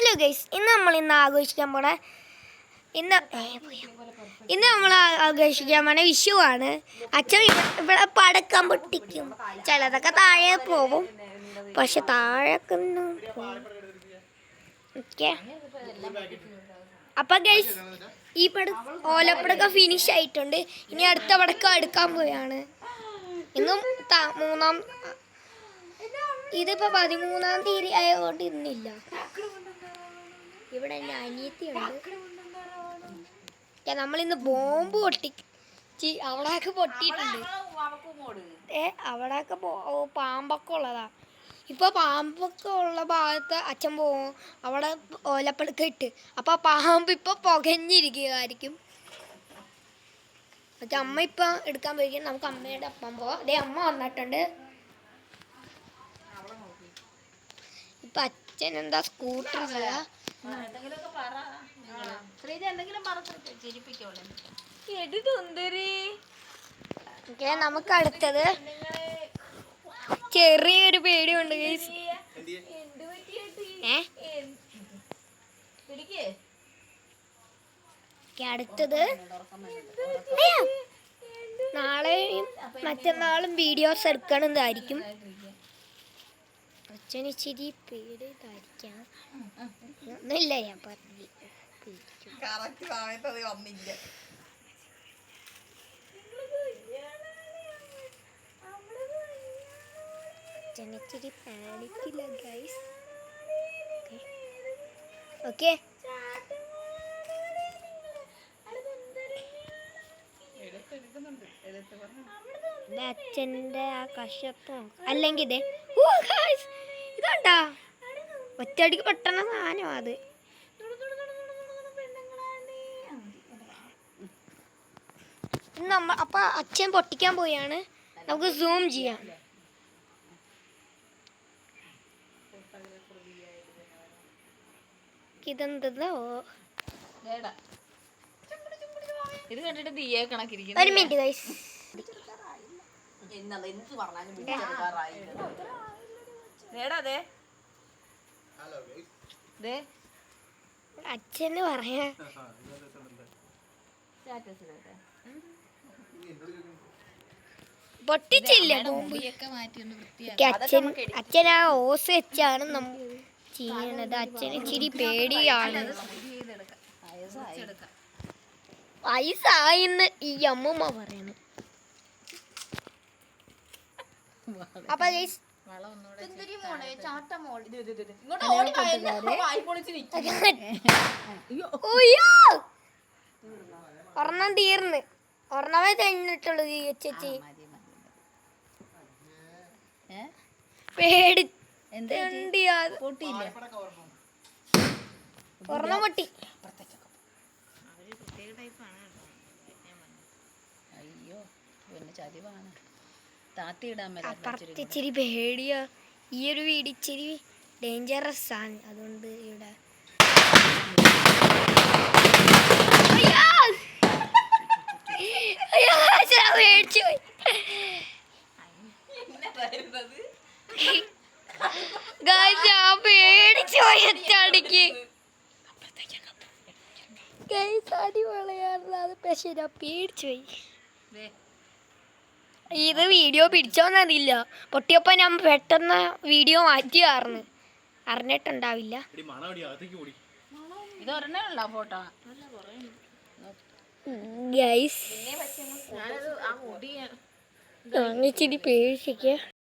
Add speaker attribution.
Speaker 1: Hello guys, ഇന്ന് ആഘോഷിക്കാൻ പോണ ഇന്ന് നമ്മൾ ആഘോഷിക്കാൻ പോണ വിഷുവാണ്. അച്ഛൻ ഇവിടെ പടക്കം പൊട്ടിക്കും. ചിലതൊക്കെ താഴെ പോകും, പക്ഷെ താഴേക്കൊന്നും ഓക്കെ. അപ്പം ഗൈസ്, ഈ ഓലപ്പടക്കം ഫിനിഷ് ആയിട്ടുണ്ട്. ഇനി അടുത്ത പടക്കം എടുക്കാൻ പോയാണ്. ഇന്നും ഇതിപ്പോൾ 13-ാം തീയതി ആയതുകൊണ്ട് ഇന്നില്ല. ഇവിടെ എൻ്റെ അനിയത്തിയുണ്ട്. നമ്മളിന്ന് ബോംബ് അവിടെയൊക്കെ പൊട്ടിയിട്ടുണ്ട്. അവിടെയൊക്കെ പാമ്പൊക്കെ ഉള്ളതാ. ഇപ്പോൾ പാമ്പൊക്കെ ഉള്ള ഭാഗത്ത് അച്ഛൻ പോകും. അവിടെ ഓലപ്പടക്കം ഇട്ട് അപ്പോൾ പാമ്പ് ഇപ്പോൾ പുകഞ്ഞിരിക്കുകയായിരിക്കും. പക്ഷെ അമ്മ ഇപ്പം എടുക്കാൻ പോയിരിക്കും. നമുക്ക് അമ്മയുടെ അപ്പം പോവാം. അതേ അമ്മ വന്നിട്ടുണ്ട്. ഇപ്പം അച്ഛൻ എന്താ സ്കൂട്ടർ നമുക്ക് അടുത്തത് ചെറിയൊരു പേടിയുണ്ട്. അടുത്തത് നാളെയും മറ്റന്നാളും വീഡിയോസ് എടുക്കണതായിരിക്കും. അച്ഛന് ഇച്ചിരി പേടിയതായിരിക്കാം. ഒന്നുമില്ല, ഞാൻ പറഞ്ഞു. അച്ഛനിച്ചിരി പാനിക്കില്ല ഗൈസ്. ഓക്കെ, അച്ഛൻ്റെ ആ കഷത്തോ അല്ലെങ്കിൽ ഇതുണ്ടാ ഒറ്റയടിക്ക് പെട്ടെന്ന് സാധനം അത്. അപ്പൊ അച്ഛൻ പൊട്ടിക്കാൻ പോയാണ്. നമുക്ക് സൂം ചെയ്യാം. ഇതെന്തോ
Speaker 2: ഇത് കണ്ടിട്ട് തീയെ കണക്കിരിക്കുന്നു.
Speaker 1: ഒരു മിനിറ്റ് ഗൈസ്. അച്ഛന് പറയാ പൊട്ടിച്ചില്ല. അച്ഛൻ ആ ഓസ് വെച്ചാണ് നമ്മൾ ചെയ്യണത്. അച്ഛന് ഇച്ചിരി പേടിയാണ്. വയസ്സായിന്ന് ഈ അമ്മൂമ്മ പറയണ. അപ്പൊ ഒരെണ്ണം തീർന്ന് ഒരെണ്ണമേ കഴിഞ്ഞിട്ടുള്ളൂ. ചേച്ചി പേടി ഒരെണ്ണം പൊട്ടി. അപ്പുറത്ത് ഇച്ചിരി പേടിയാ. ഈ ഒരു വീട് ഇച്ചിരി ഡേഞ്ചറസ് ആണ്. അതുകൊണ്ട് ഇവിടെ പേടിച്ചു പോയി. ഞാൻ പേടിച്ചു പോയി. ഒറ്റടിക്ക് അടി വളയാറുള്ളത്. പക്ഷെ ഞാൻ പേടിച്ചു പോയി. ഇത് വീഡിയോ പിടിച്ചോന്നറിയില്ല. പൊട്ടിയപ്പോ ഞാൻ പെട്ടെന്ന് വീഡിയോ മാറ്റിയാർന്ന്. അറിഞ്ഞിട്ടുണ്ടാവില്ല. ഗൈസ്, ഇച്ചിരി പേടിച്ചിരിക്കുക.